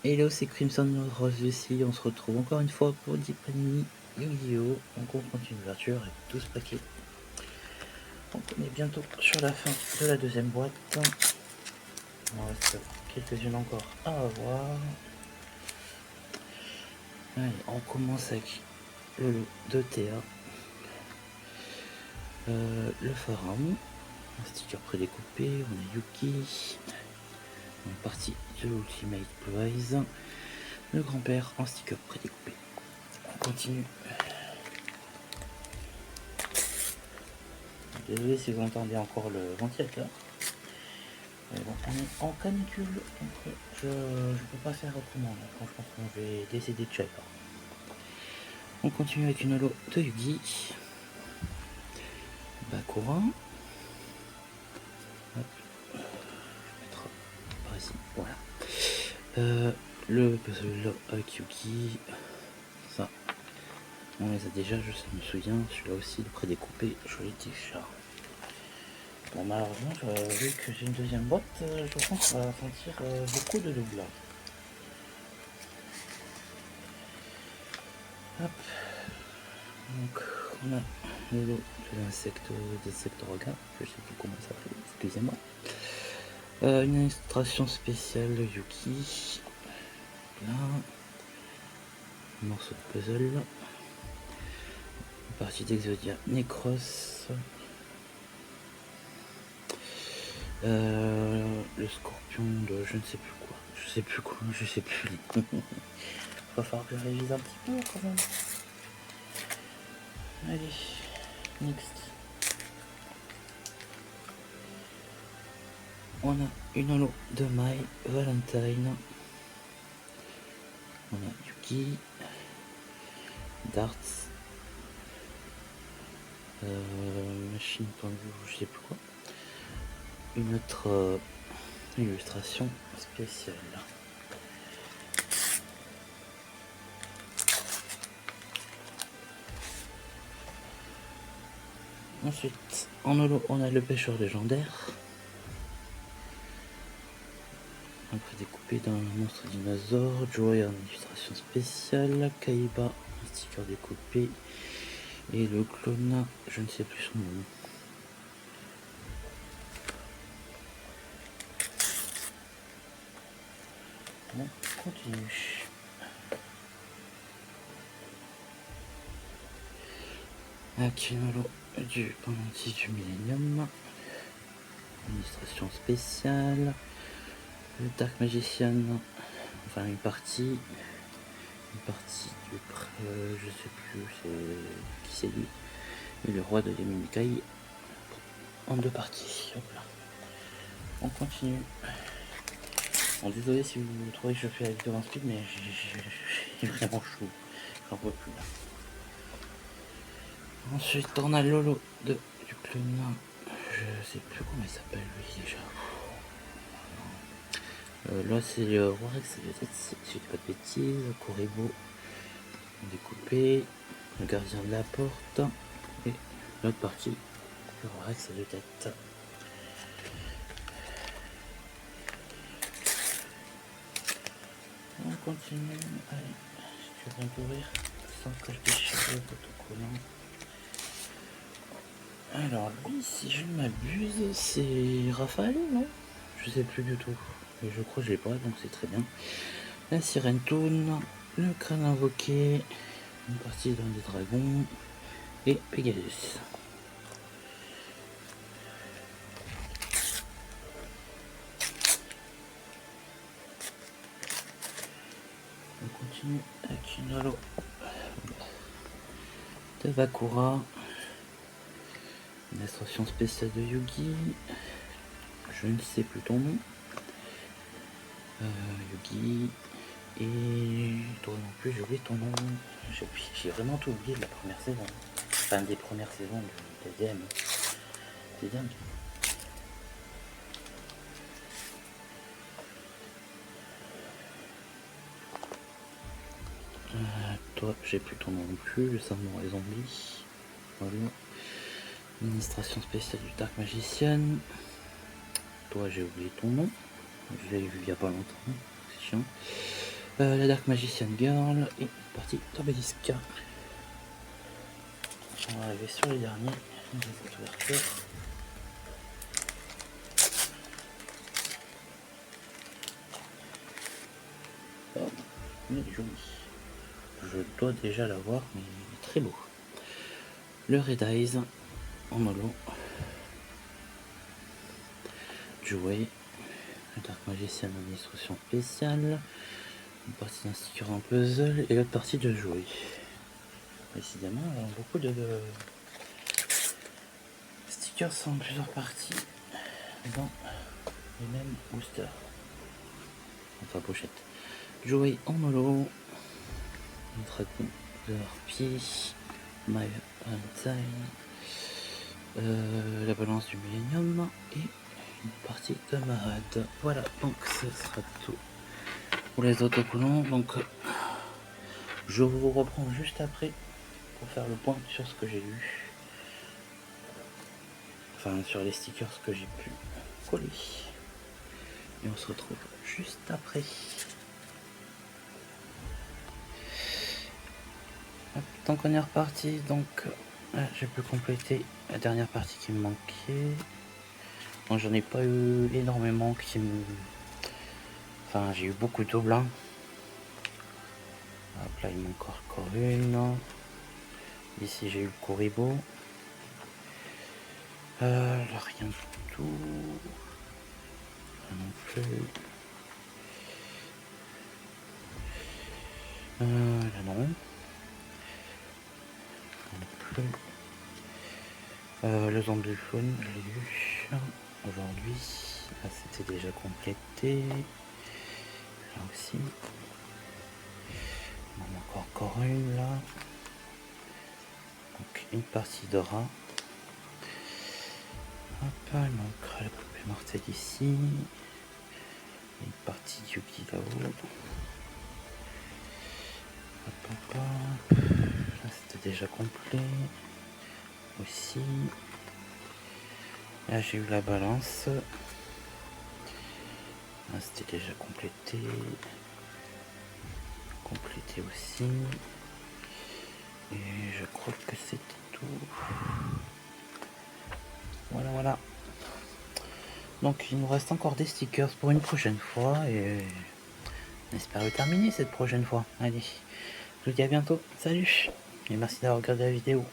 Hello, c'est Crimson Rose ici, on se retrouve encore une fois pour Deep Panini Yu-Gi-Oh! Donc on continue l'ouverture avec 12 paquets. Donc on est bientôt sur la fin de la deuxième boîte. Il en reste quelques-unes encore à avoir. Allez, on commence avec le lot de Théa. Le pharaon, un sticker prédécoupé, on a Yuki. On est parti de l'Ultimate Prize. Le grand-père en sticker prédécoupé. On continue. Désolé si vous entendez encore le ventilateur. Mais bon, on est en canicule, donc je peux pas faire autrement. Donc je pense qu'on va décéder de chaleur. On continue avec une holo de Yugi. Bakura. Hop. Je vais mettre par ici. Voilà. Le puzzle avec Yugi. Ça, on les a déjà, je me souviens. Celui-là aussi, le prédécoupé, je l'ai déjà. Bon, malheureusement, vu que j'ai une deuxième boîte, je pense qu'on va sentir beaucoup de double. Hop. Donc, on a le lot de l'insecte des je sais plus comment ça s'appelle, excusez-moi. Une illustration spéciale Yuki. Là. Un morceau de puzzle. Une partie d'Exodia Necros. Le scorpion de je ne sais plus quoi. Je sais plus. Va falloir que je révise un petit peu quand même. Allez, next. On a une holo de My Valentine. On a Yuki, Darts, machine pendue, je sais plus quoi. Une autre illustration spéciale. Ensuite, en holo, on a le pêcheur légendaire. Après découpé d'un monstre dinosaure, Joey en illustration spéciale, Kaiba un sticker découpé, et le clone, je ne sais plus son nom. On continue. Avec une holo du pendentif du Millennium, illustration spéciale, le Dark Magician, enfin une partie du je sais plus qui c'est lui, et le roi de Yaminikai en deux parties. Hop là. On continue. Bon, désolé si vous trouvez que je fais la vidéo en speed, mais j'ai vraiment chaud, j'en peux plus là. Ensuite on a Lolo du clone, je sais plus comment il s'appelle lui déjà. Là c'est le roi Rex de tête, si je dis pas de bêtises, Kuribo découpé, le gardien de la porte, et l'autre partie, le roi Rex de tête. On continue, allez, je vais ouvrir sans que je déchire le autocollant. Alors lui, si je ne m'abuse, c'est Raphaël, non? Je sais plus du tout. Mais je crois que je l'ai pas, donc c'est très bien. La sirène tourne, le crâne invoqué, une partie d'un des dragons, et Pegasus. On continue avec une holo de Bakura, une illustration spéciale de Yugi, je ne sais plus ton nom, Yugi, et toi non plus j'ai oublié ton nom, j'ai vraiment tout oublié de la première saison, enfin des premières saisons de TDM, c'est dingue. Toi j'ai plus ton nom non plus, le samouraï zombie, voilà. Administration spéciale du Dark Magician, toi j'ai oublié ton nom, je l'ai vu il y a pas longtemps, c'est chiant. La Dark Magician Girl et partie d'Obélisque. On va arriver sur les derniers. Cette ouverture. Oh, il est joli. Je dois déjà l'avoir, mais il est très beau. Le Red Eyes en holo. Jouer. Le Dark Magician en instruction spéciale. Une partie d'un sticker en puzzle et l'autre partie de jouer. Décidément, beaucoup de stickers sont en plusieurs parties dans les mêmes boosters. Enfin, pochette. Jouer en holo. Un dragon de harpie. My Valentine. La balance du millénium et une partie camarade. Voilà, donc ce sera tout pour les autocollants. Donc je vous reprends juste après pour faire le point sur ce que j'ai lu. Enfin, sur les stickers que j'ai pu coller. Et on se retrouve juste après. Hop, tant qu'on est reparti, donc j'ai pu compléter la dernière partie qui me manquait. Bon, j'en ai pas eu énormément qui me... Enfin, j'ai eu beaucoup de doubles. Hop, là, il manque encore une. Ici, j'ai eu le Kuribo. Là, rien du tout. Là non plus. Là non. Non plus. Le Zombiphone, je l'ai eu aujourd'hui. Là, c'était déjà complété. Là aussi. Il en manque encore une là. Donc une partie d'aura. Hop, il manquera la poupée mortelle ici. Une partie de Yuki là-haut. Hop, hop, hop. Là c'était déjà complet. Aussi. Là j'ai eu la balance. Là c'était déjà complété. Complété aussi. Et je crois que c'était tout. Voilà, voilà. Donc il nous reste encore des stickers pour une prochaine fois et on espère le terminer cette prochaine fois. Allez, je vous dis à bientôt, salut et merci d'avoir regardé la vidéo.